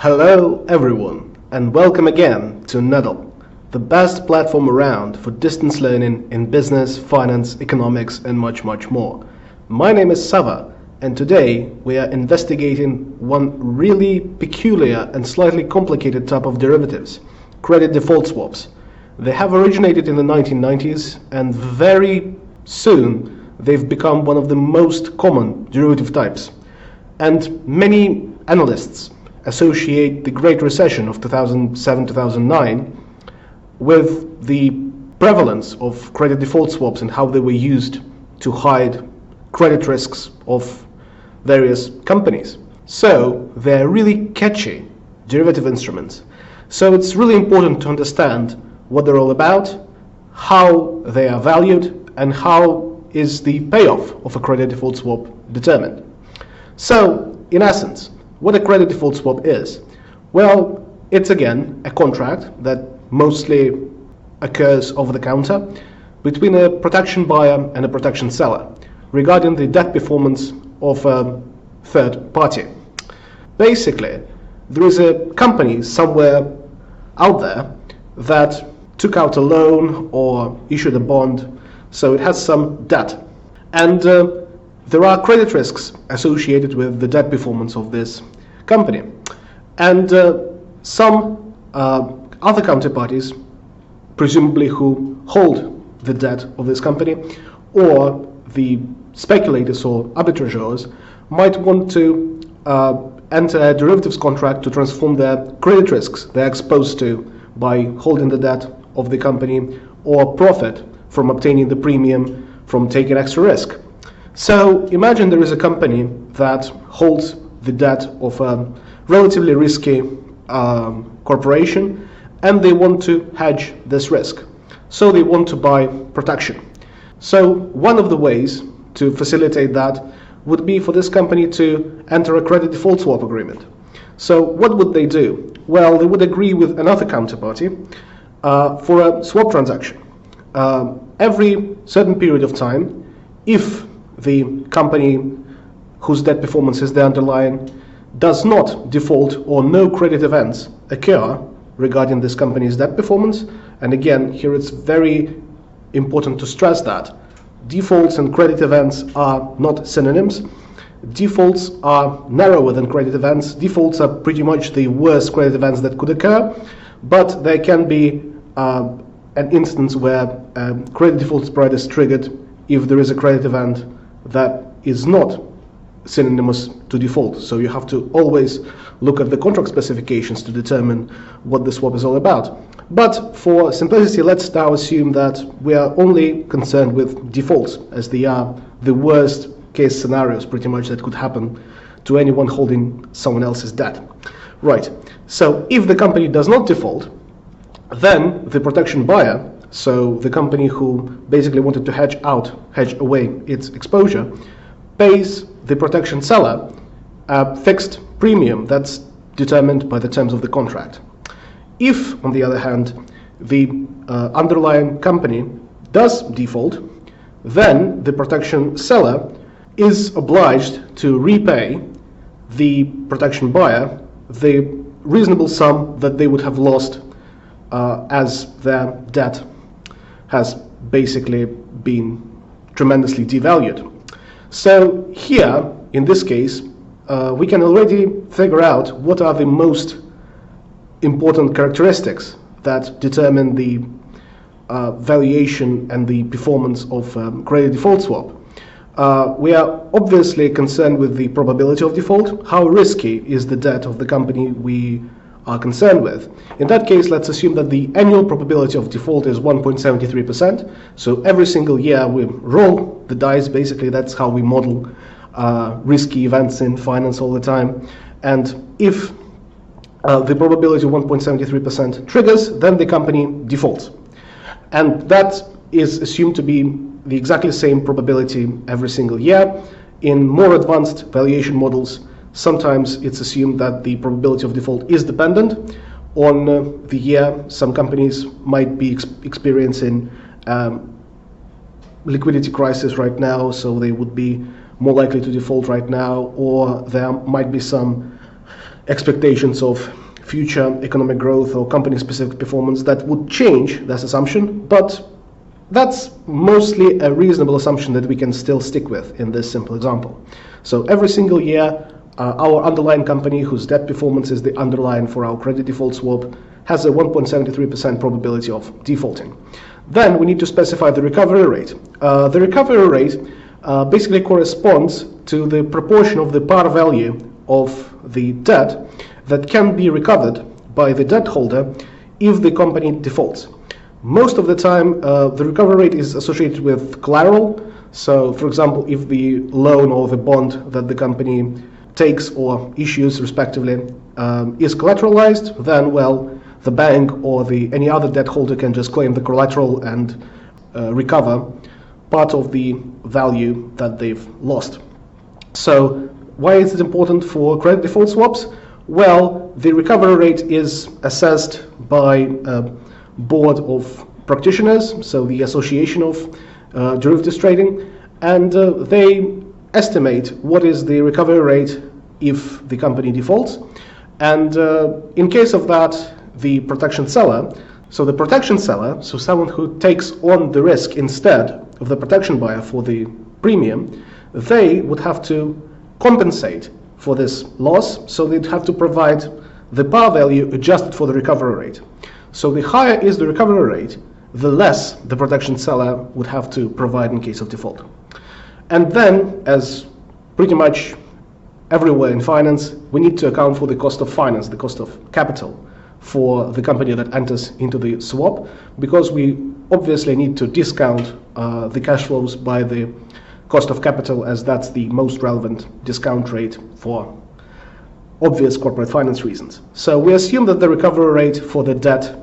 Hello everyone, and welcome again to Nettle, the best platform around for distance learning in business, finance, economics, and much more. My name is Sava, and today we are investigating one really peculiar and slightly complicated type of derivatives, credit default swaps. They have originated in the 1990s, and very soon they've become one of the most common derivative types. And many analysts associate the Great Recession of 2007-2009 with the prevalence of credit default swaps and how they were used to hide credit risks of various companies. So they're really catchy derivative instruments. So it's really important to understand what they're all about, how they are valued, and how is the payoff of a credit default swap determined. So, in essence, what a credit default swap is? Well, it's again a contract that mostly occurs over the counter between a protection buyer and a protection seller regarding the debt performance of a third party. Basically, there is a company somewhere out there that took out a loan or issued a bond, so it has some debt. And there are credit risks associated with the debt performance of this company. And some other counterparties, presumably who hold the debt of this company, or the speculators or arbitrageurs, might want to enter a derivatives contract to transform their credit risks they're exposed to by holding the debt of the company, or profit from obtaining the premium from taking extra risk. So imagine there is a company that holds the debt of a relatively risky corporation, and they want to hedge this risk. So they want to buy protection. So one of the ways to facilitate that would be for this company to enter a credit default swap agreement. So what would they do? Well, they would agree with another counterparty for a swap transaction. Every certain period of time, if the company whose debt performance is the underlying does not default or no credit events occur regarding this company's debt performance, and again, here it's very important to stress that defaults and credit events are not synonyms. Defaults are narrower than credit events. Defaults are pretty much the worst credit events that could occur, but there can be an instance where credit default spread is triggered if there is a credit event that is not synonymous to default. So you have to always look at the contract specifications to determine what the swap is all about. But for simplicity, let's now assume that we are only concerned with defaults, as they are the worst case scenarios pretty much that could happen to anyone holding someone else's debt. Right, so if the company does not default, then the protection buyer, so the company who basically wanted to hedge away its exposure, pays the protection seller a fixed premium that's determined by the terms of the contract. If, on the other hand, the underlying company does default, then the protection seller is obliged to repay the protection buyer the reasonable sum that they would have lost as their debt has basically been tremendously devalued. So here, in this case, we can already figure out what are the most important characteristics that determine the valuation and the performance of credit default swap. We are obviously concerned with the probability of default. How risky is the debt of the company we are concerned with? In that case, let's assume that the annual probability of default is 1.73%. So every single year we roll the dice. Basically, that's how we model risky events in finance all the time. And if the probability of 1.73% triggers, then the company defaults. And that is assumed to be the exactly same probability every single year. In more advanced valuation models, sometimes it's assumed that the probability of default is dependent on the year. Some companies might be experiencing liquidity crisis right now, so they would be more likely to default right now, or there might be some expectations of future economic growth or company-specific performance that would change this assumption, but that's mostly a reasonable assumption that we can still stick with in this simple example. So every single year, our underlying company, whose debt performance is the underlying for our credit default swap, has a 1.73% probability of defaulting. Then we need to specify the recovery rate. The recovery rate basically corresponds to the proportion of the par value of the debt that can be recovered by the debt holder if the company defaults. Most of the time, the recovery rate is associated with collateral. So, for example, if the loan or the bond that the company takes or issues, respectively, is collateralized, then, well, the bank or any other debt holder can just claim the collateral and recover part of the value that they've lost. So, why is it important for credit default swaps? Well, the recovery rate is assessed by a board of practitioners, so the Association of Derivatives Trading, and they estimate what is the recovery rate if the company defaults. And in case of that, the protection seller, so someone who takes on the risk instead of the protection buyer for the premium, they would have to compensate for this loss, so they'd have to provide the par value adjusted for the recovery rate. So the higher is the recovery rate, the less the protection seller would have to provide in case of default. And then, as pretty much everywhere in finance, we need to account for the cost of finance, the cost of capital for the company that enters into the swap, because we obviously need to discount the cash flows by the cost of capital, as that's the most relevant discount rate for obvious corporate finance reasons. So we assume that the recovery rate for the debt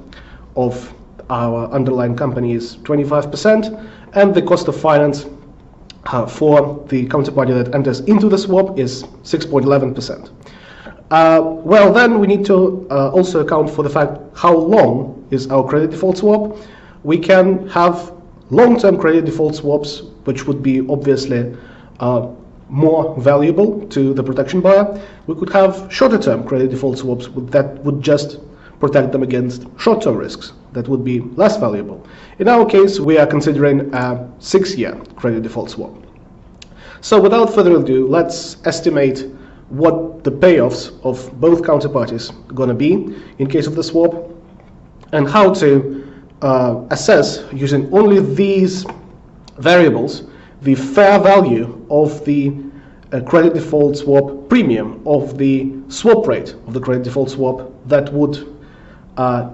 of our underlying company is 25%, and the cost of finance for the counterparty that enters into the swap is 6.11%. Well, then we need to also account for the fact how long is our credit default swap. We can have long-term credit default swaps, which would be obviously more valuable to the protection buyer. We could have shorter-term credit default swaps that would just protect them against short-term risks that would be less valuable. In our case, we are considering a 6-year credit default swap. So without further ado, let's estimate what the payoffs of both counterparties are going to be in case of the swap, and how to assess, using only these variables, the fair value of the credit default swap premium, of the swap rate of the credit default swap that would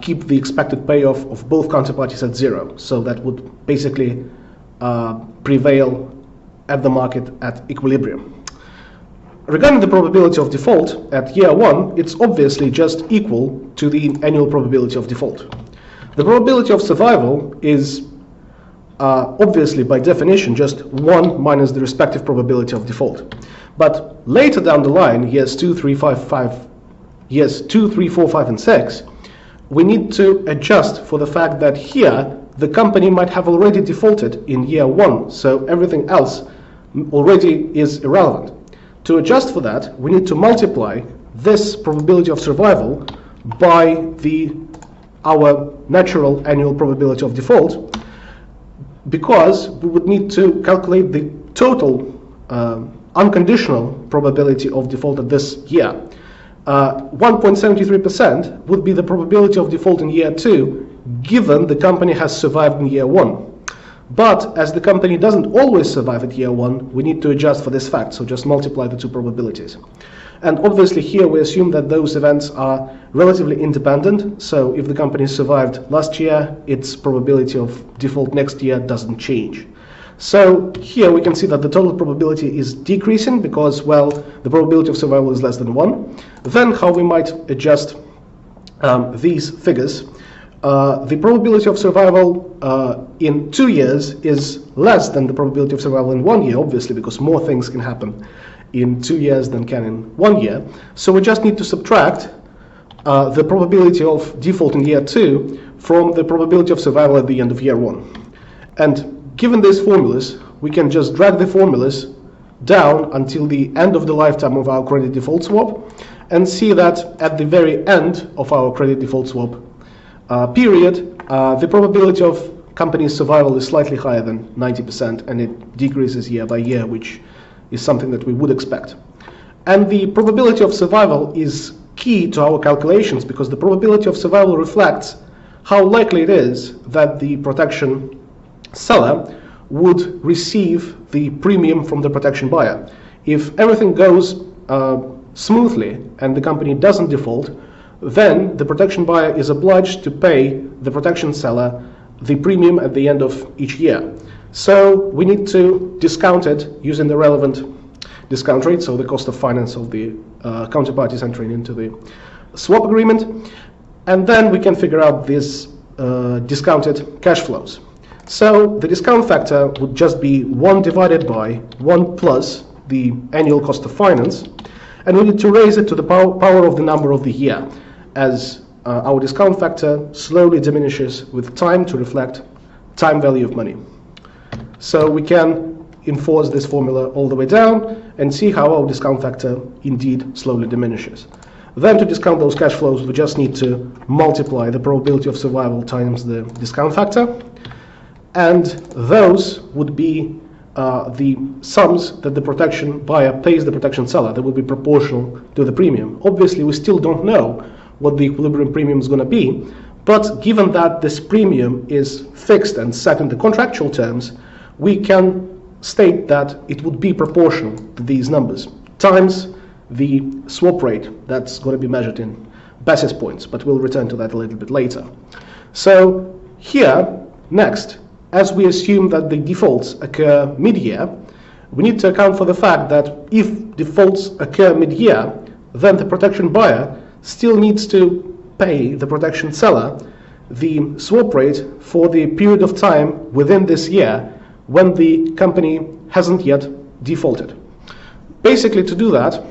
keep the expected payoff of both counterparties at zero. So that would basically prevail at the market at equilibrium. Regarding the probability of default at year one, it's obviously just equal to the annual probability of default. The probability of survival is obviously, by definition, just 1 minus the respective probability of default. But later down the line, years 2, 3, 4, 5, and 6, we need to adjust for the fact that here the company might have already defaulted in year one, so everything else already is irrelevant. To adjust for that, we need to multiply this probability of survival by our natural annual probability of default, because we would need to calculate the total unconditional probability of default at this year. 1.73% would be the probability of default in year 2, given the company has survived in year 1. But as the company doesn't always survive at year 1, we need to adjust for this fact, so just multiply the two probabilities. And obviously here we assume that those events are relatively independent, so if the company survived last year, its probability of default next year doesn't change. So here we can see that the total probability is decreasing because, well, the probability of survival is less than 1. Then how we might adjust these figures. The probability of survival in 2 years is less than the probability of survival in 1 year, obviously, because more things can happen in 2 years than can in 1 year. So we just need to subtract the probability of default in year 2 from the probability of survival at the end of year 1. And given these formulas, we can just drag the formulas down until the end of the lifetime of our credit default swap. and see that at the very end of our credit default swap period, the probability of company's survival is slightly higher than 90%, and it decreases year by year, which is something that we would expect. And the probability of survival is key to our calculations, because the probability of survival reflects how likely it is that the protection seller would receive the premium from the protection buyer. If everything goes smoothly and the company doesn't default, then the protection buyer is obliged to pay the protection seller the premium at the end of each year. So we need to discount it using the relevant discount rate, so the cost of finance of the counterparties entering into the swap agreement, and then we can figure out these discounted cash flows. So the discount factor would just be 1 divided by 1 plus the annual cost of finance, and we need to raise it to the power of the number of the year, as our discount factor slowly diminishes with time to reflect time value of money. So we can enforce this formula all the way down and see how our discount factor indeed slowly diminishes. Then to discount those cash flows, we just need to multiply the probability of survival times the discount factor, and those would be the sums that the protection buyer pays the protection seller. That will be proportional to the premium. Obviously, we still don't know what the equilibrium premium is going to be, but given that this premium is fixed and set in the contractual terms, we can state that it would be proportional to these numbers times the swap rate that's going to be measured in basis points, but we'll return to that a little bit later. So here, next, as we assume that the defaults occur mid-year, we need to account for the fact that if defaults occur mid-year, then the protection buyer still needs to pay the protection seller the swap rate for the period of time within this year when the company hasn't yet defaulted. Basically, to do that,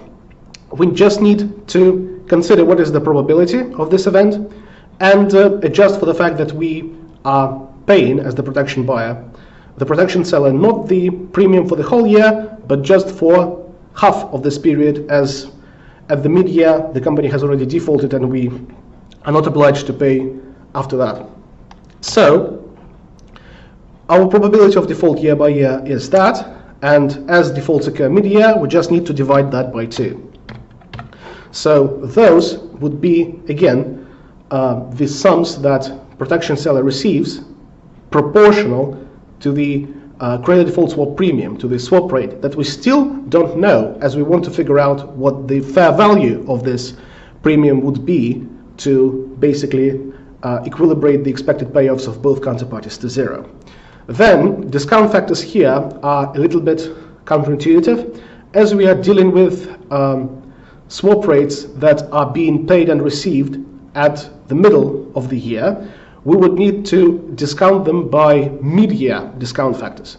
we just need to consider what is the probability of this event and adjust for the fact that we are paying, as the protection buyer, the protection seller not the premium for the whole year, but just for half of this period, as at the mid-year the company has already defaulted and we are not obliged to pay after that. So our probability of default year by year is that, and as defaults occur mid-year, we just need to divide that by 2. So those would be, again, the sums that protection seller receives proportional to the credit default swap premium, to the swap rate, that we still don't know, as we want to figure out what the fair value of this premium would be to basically equilibrate the expected payoffs of both counterparties to 0. Then discount factors here are a little bit counterintuitive, as we are dealing with swap rates that are being paid and received at the middle of the year. We would need to discount them by mid-year discount factors.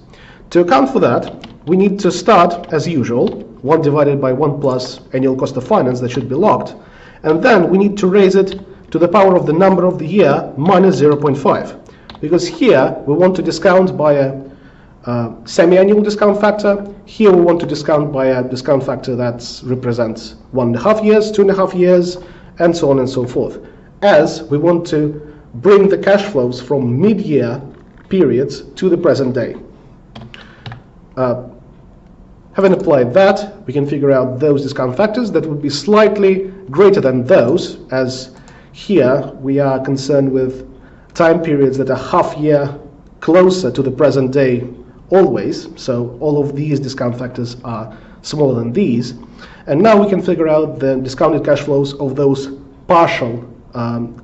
To account for that, we need to start, as usual, 1 divided by 1 plus annual cost of finance, that should be locked, and then we need to raise it to the power of the number of the year minus 0.5, because here we want to discount by a semi-annual discount factor. Here we want to discount by a discount factor that represents 1.5 years, 2.5 years, and so on and so forth, as we want to bring the cash flows from mid-year periods to the present day. Having applied that, we can figure out those discount factors that would be slightly greater than those, as here we are concerned with time periods that are half year closer to the present day always, so all of these discount factors are smaller than these. And now we can figure out the discounted cash flows of those partial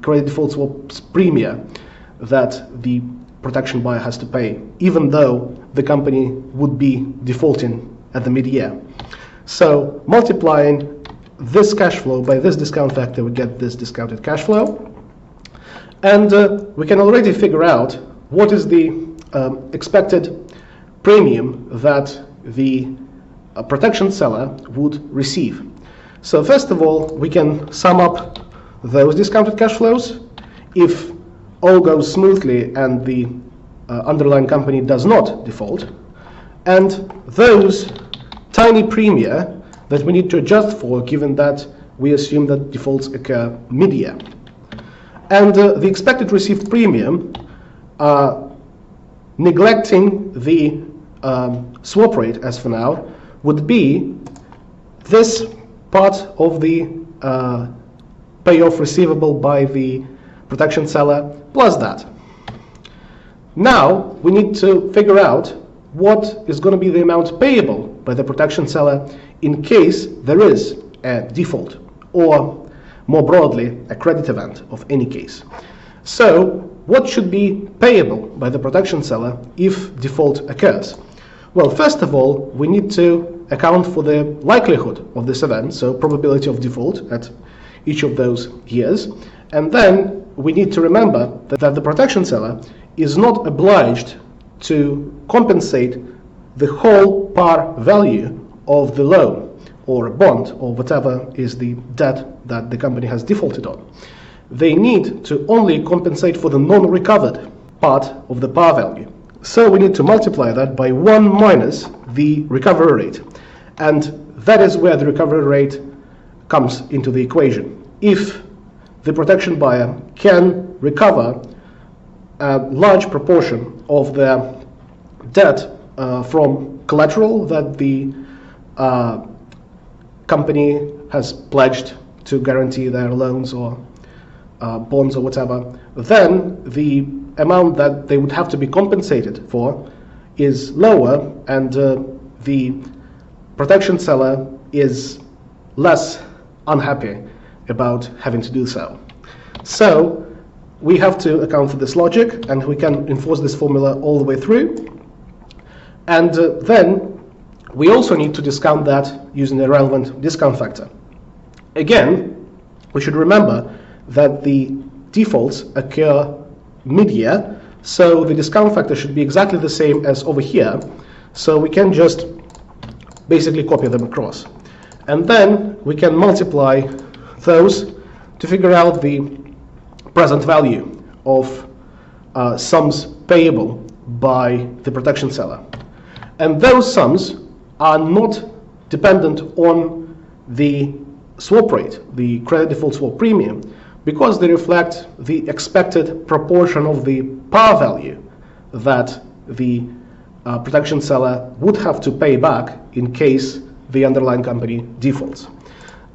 credit default swaps premia that the protection buyer has to pay, even though the company would be defaulting at the mid-year. So multiplying this cash flow by this discount factor, we get this discounted cash flow. And we can already figure out what is the expected premium that the protection seller would receive. So first of all, we can sum up those discounted cash flows. If all goes smoothly and the underlying company does not default, and those tiny premia that we need to adjust for, given that we assume that defaults occur mid-year. And the expected received premium, neglecting the swap rate as for now, would be this part of the payoff receivable by the protection seller plus that. Now we need to figure out what is going to be the amount payable by the protection seller in case there is a default, or more broadly, a credit event of any case. So what should be payable by the protection seller if default occurs? Well, first of all, we need to account for the likelihood of this event, so probability of default at each of those years. And then we need to remember that the protection seller is not obliged to compensate the whole par value of the loan or a bond or whatever is the debt that the company has defaulted on. They need to only compensate for the non-recovered part of the par value. So we need to multiply that by 1 minus the recovery rate. And that is where the recovery rate comes into the equation. If the protection buyer can recover a large proportion of their debt from collateral that the company has pledged to guarantee their loans or bonds or whatever, then the amount that they would have to be compensated for is lower, and the protection seller is less unhappy about having to do so. So we have to account for this logic, and we can enforce this formula all the way through. And then we also need to discount that using a relevant discount factor. Again, we should remember that the defaults occur mid-year, so the discount factor should be exactly the same as over here. So we can just basically copy them across. And then we can multiply those to figure out the present value of sums payable by the protection seller. And those sums are not dependent on the swap rate, the credit default swap premium, because they reflect the expected proportion of the par value that the protection seller would have to pay back in case the underlying company defaults.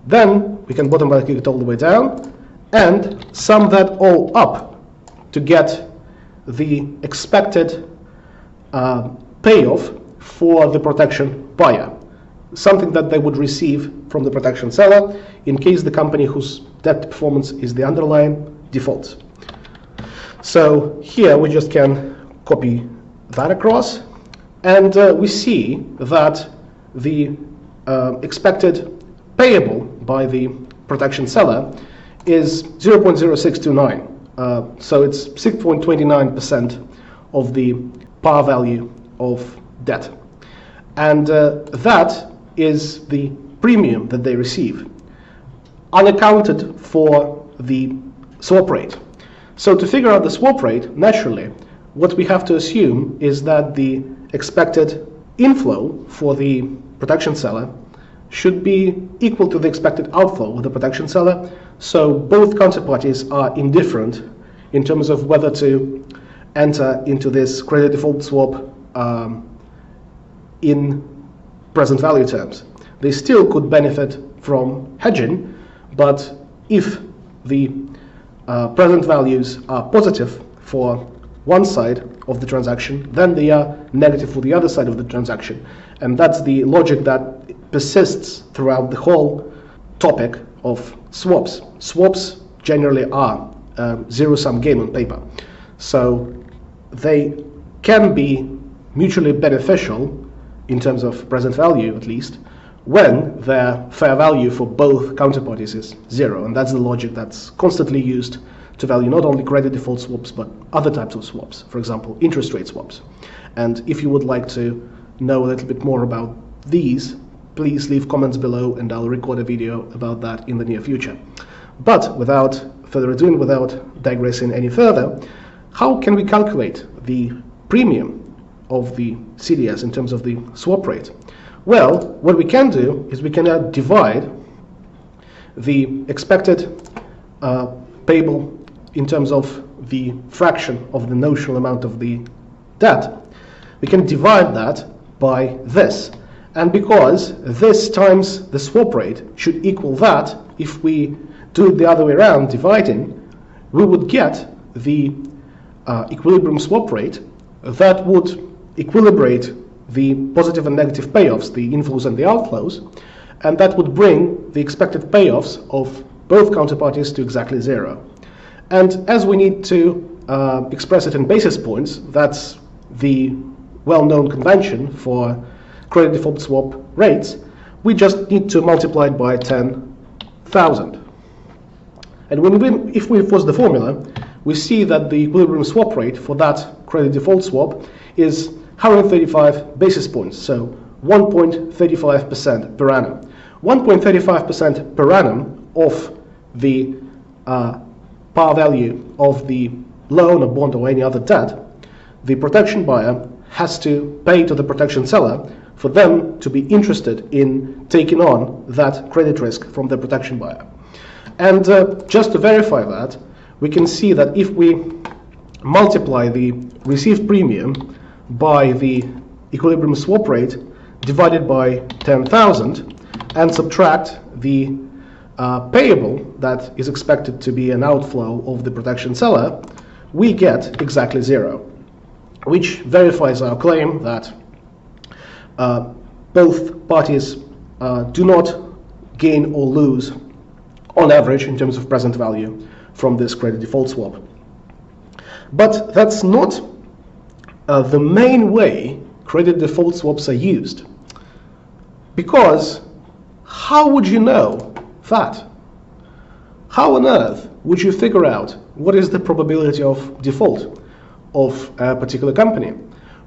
Then we can bottom bracket it all the way down and sum that all up to get the expected payoff for the protection buyer, something that they would receive from the protection seller in case the company whose debt performance is the underlying defaults. So here we just can copy that across, and we see that the expected payable by the protection seller is 0.0629. So it's 6.29% of the par value of debt. And that is the premium that they receive, unaccounted for the swap rate. So to figure out the swap rate, naturally, what we have to assume is that the expected inflow for the protection seller should be equal to the expected outflow of the protection seller. So both counterparties are indifferent in terms of whether to enter into this credit default swap in present value terms. They still could benefit from hedging, but if the present values are positive for one side of the transaction, then they are negative for the other side of the transaction. And that's the logic that persists throughout the whole topic of swaps. Swaps generally are zero-sum game on paper. So they can be mutually beneficial in terms of present value, at least, when their fair value for both counterparties is zero. And that's the logic that's constantly used to value not only credit default swaps, but other types of swaps, for example, interest rate swaps. And if you would like to know a little bit more about these, please leave comments below and I'll record a video about that in the near future. But without further ado and without digressing any further, how can we calculate the premium of the CDS in terms of the swap rate? Well, what we can do is we can divide the expected payable in terms of the fraction of the notional amount of the debt, we can divide that by this. And because this times the swap rate should equal that, if we do it the other way around, dividing, we would get the equilibrium swap rate that would equilibrate the positive and negative payoffs, the inflows and the outflows, and that would bring the expected payoffs of both counterparties to exactly zero. And as we need to express it in basis points, that's the well-known convention for credit default swap rates, we just need to multiply it by 10,000. And if we enforce the formula, we see that the equilibrium swap rate for that credit default swap is 135 basis points, so 1.35% per annum. 1.35% per annum of the par value of the loan or bond or any other debt, the protection buyer has to pay to the protection seller for them to be interested in taking on that credit risk from the protection buyer. And just to verify that, we can see that if we multiply the received premium by the equilibrium swap rate divided by 10,000 and subtract the payable that is expected to be an outflow of the protection seller, we get exactly zero, which verifies our claim that both parties do not gain or lose on average in terms of present value from this credit default swap. But that's not the main way credit default swaps are used, because how would you know that? How on earth would you figure out what is the probability of default of a particular company?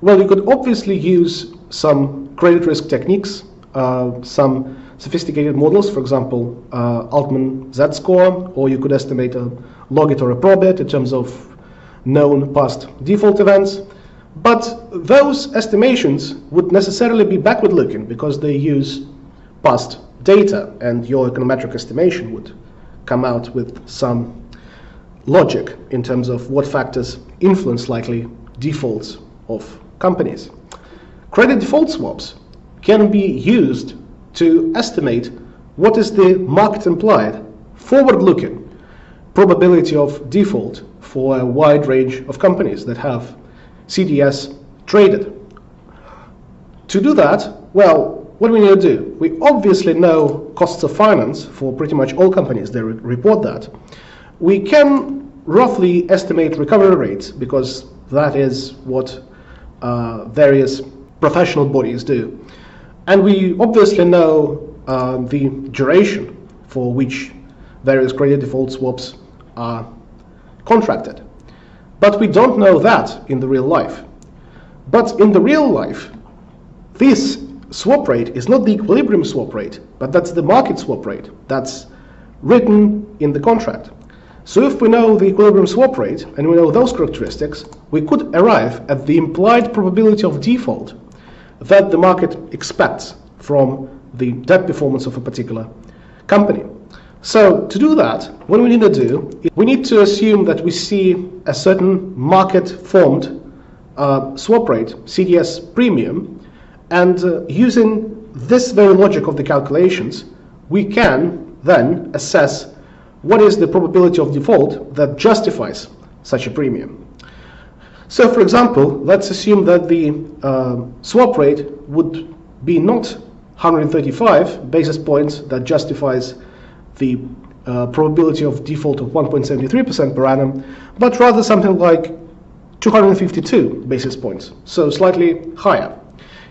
Well, you could obviously use some credit risk techniques, some sophisticated models, for example, Altman Z-score, or you could estimate a logit or a probit in terms of known past default events. But those estimations would necessarily be backward-looking because they use past data, and your econometric estimation would come out with some logic in terms of what factors influence likely defaults of companies. Credit default swaps can be used to estimate what is the market implied, forward-looking probability of default for a wide range of companies that have CDS traded. To do that, well, what do we need to do? We obviously know costs of finance for pretty much all companies. They report that. We can roughly estimate recovery rates because that is what various professional bodies do. And we obviously know the duration for which various credit default swaps are contracted. But we don't know that in the real life. But in the real life, this swap rate is not the equilibrium swap rate, but that's the market swap rate that's written in the contract. So if we know the equilibrium swap rate and we know those characteristics, we could arrive at the implied probability of default that the market expects from the debt performance of a particular company. So to do that, what we need to do, we need to assume that we see a certain market-formed swap rate, CDS premium, and using this very logic of the calculations, we can then assess what is the probability of default that justifies such a premium. So for example, let's assume that the swap rate would be not 135 basis points that justifies the probability of default of 1.73% per annum, but rather something like 252 basis points, so slightly higher.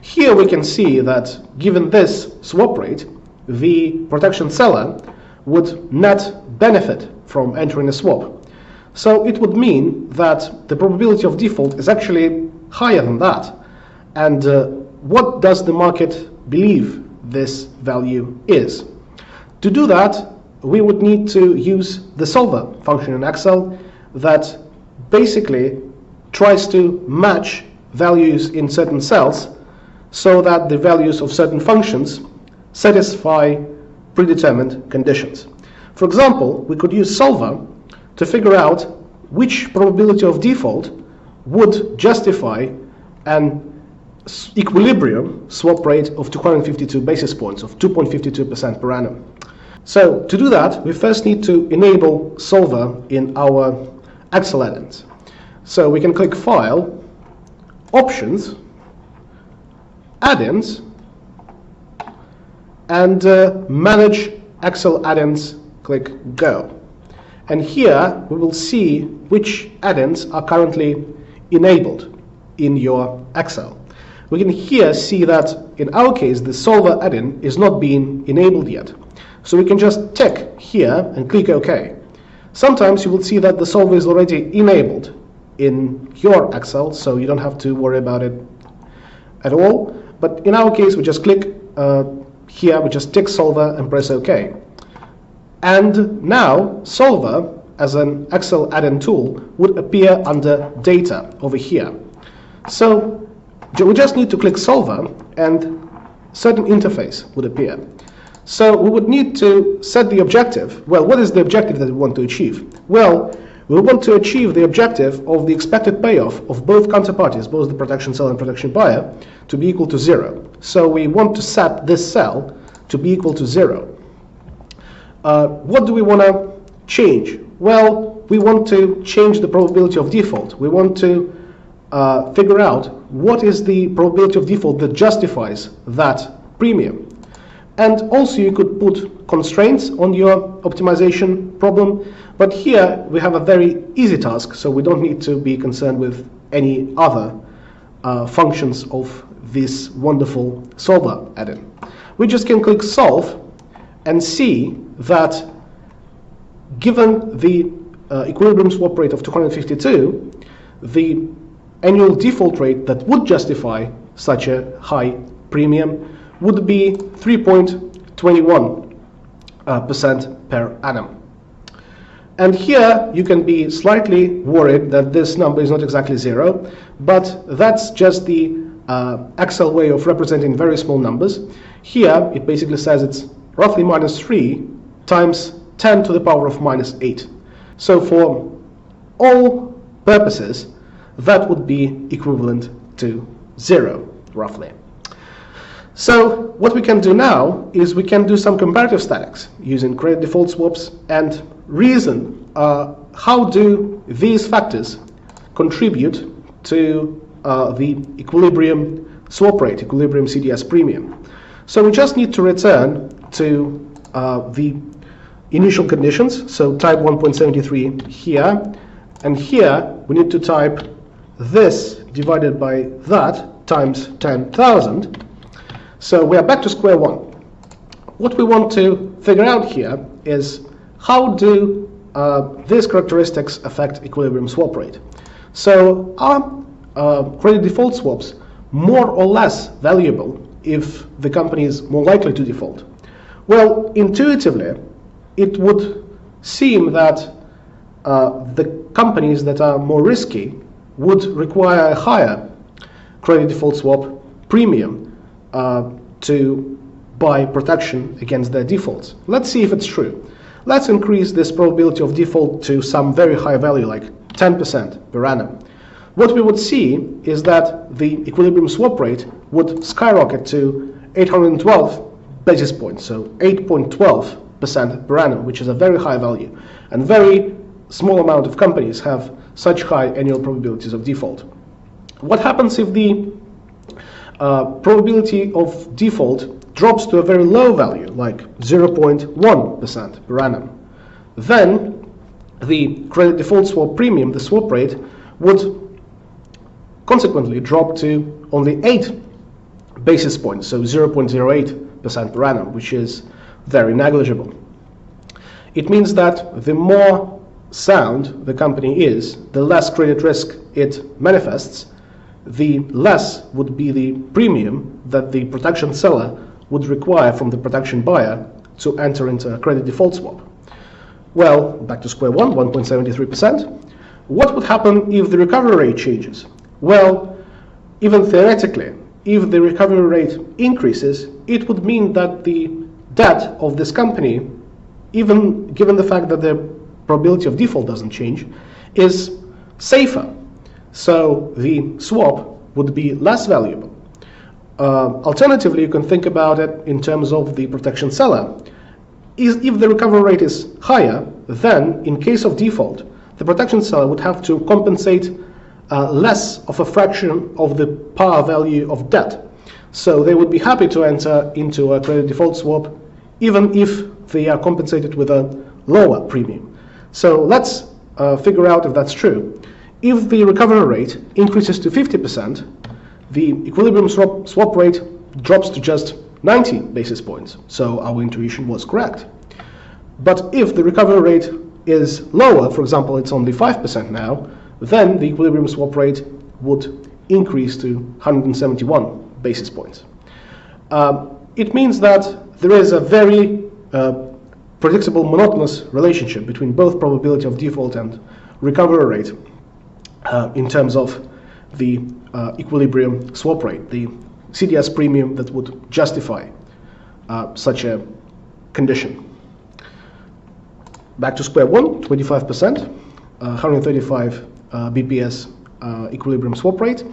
Here we can see that given this swap rate, the protection seller would net benefit from entering a swap. So it would mean that the probability of default is actually higher than that. And what does the market believe this value is? To do that, we would need to use the solver function in Excel that basically tries to match values in certain cells so that the values of certain functions satisfy predetermined conditions. For example, we could use solver to figure out which probability of default would justify an equilibrium swap rate of 252 basis points of 2.52% per annum. So to do that, we first need to enable solver in our Excel add-ins. So we can click File, Options, Add-ins, and Manage Excel add-ins, click Go. And here we will see which add-ins are currently enabled in your Excel. We can here see that in our case the solver add-in is not being enabled yet. So we can just tick here and click OK. Sometimes you will see that the solver is already enabled in your Excel, so you don't have to worry about it at all. But in our case, we just click here, we just tick solver and press OK. And now solver as an Excel add-in tool would appear under data over here. So we just need to click solver and certain interface would appear. So we would need to set the objective. Well, what is the objective that we want to achieve? Well, we want to achieve the objective of the expected payoff of both counterparties, both the protection seller and protection buyer, to be equal to 0. So we want to set this cell to be equal to 0. What do we want to change? Well, we want to change the probability of default. We want to figure out what is the probability of default that justifies that premium. And also you could put constraints on your optimization problem, but here we have a very easy task, so we don't need to be concerned with any other functions of this wonderful solver add-in. We just can click solve and see that given the equilibrium swap rate of 252, the annual default rate that would justify such a high premium would be 3.21% per annum. And here you can be slightly worried that this number is not exactly 0, but that's just the Excel way of representing very small numbers. Here it basically says it's roughly -3 times 10 to the power of -8. So for all purposes, that would be equivalent to 0, roughly. So what we can do now is we can do some comparative statics using credit default swaps and reason how do these factors contribute to the equilibrium swap rate, equilibrium CDS premium. So we just need to return to the initial conditions, so type 1.73 here, and here we need to type this divided by that times 10,000. So we are back to square one. What we want to figure out here is how do these characteristics affect equilibrium swap rate. So are credit default swaps more or less valuable if the company is more likely to default? Well, intuitively, it would seem that the companies that are more risky would require a higher credit default swap premium to buy protection against their defaults. Let's see if it's true. Let's increase this probability of default to some very high value, like 10% per annum. What we would see is that the equilibrium swap rate would skyrocket to 812 basis points, so 8.12% per annum, which is a very high value. And very small amount of companies have such high annual probabilities of default. What happens if the probability of default drops to a very low value, like 0.1% per annum? Then the credit default swap premium, the swap rate, would consequently drop to only 8 basis points, so 0.08% per annum, which is very negligible. It means that the more sound the company is, the less credit risk it manifests, the less would be the premium that the protection seller would require from the protection buyer to enter into a credit default swap. Well, back to square one, 1.73%. What would happen if the recovery rate changes? Well, even theoretically, if the recovery rate increases, it would mean that the debt of this company even given the fact that the probability of default doesn't change, is safer. So the swap would be less valuable. Alternatively, you can think about it in terms of the protection seller. If the recovery rate is higher, then in case of default, the protection seller would have to compensate less of a fraction of the par value of debt. So they would be happy to enter into a credit default swap even if they are compensated with a lower premium. So let's figure out if that's true. If the recovery rate increases to 50%, the equilibrium swap rate drops to just 90 basis points. So our intuition was correct. But if the recovery rate is lower, for example, it's only 5% now, then the equilibrium swap rate would increase to 171 basis points. It means that there is a very predictable, monotonous relationship between both probability of default and recovery rate in terms of the equilibrium swap rate, the CDS premium that would justify such a condition. Back to square one, 25%, 135 BPS equilibrium swap rate.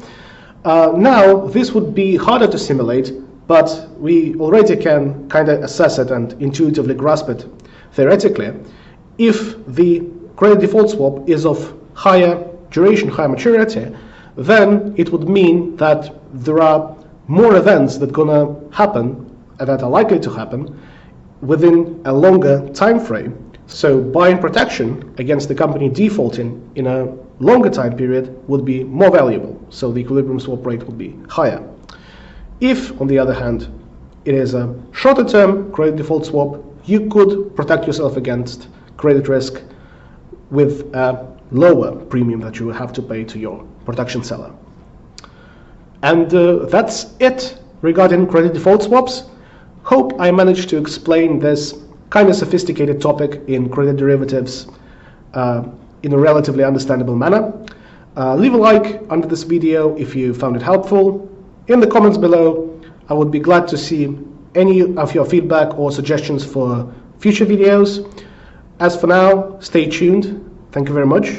Now, this would be harder to simulate, but we already can kind of assess it and intuitively grasp it theoretically. If the credit default swap is of higher duration, higher maturity, then it would mean that there are more events that are going to happen, that are likely to happen, within a longer time frame. So buying protection against the company defaulting in a longer time period would be more valuable. So the equilibrium swap rate would be higher. If, on the other hand, it is a shorter term credit default swap, you could protect yourself against credit risk with a lower premium that you will have to pay to your protection seller. And that's it regarding credit default swaps. Hope I managed to explain this kind of sophisticated topic in credit derivatives in a relatively understandable manner. Leave a like under this video if you found it helpful. In the comments below, I would be glad to see any of your feedback or suggestions for future videos. As for now, stay tuned. Thank you very much.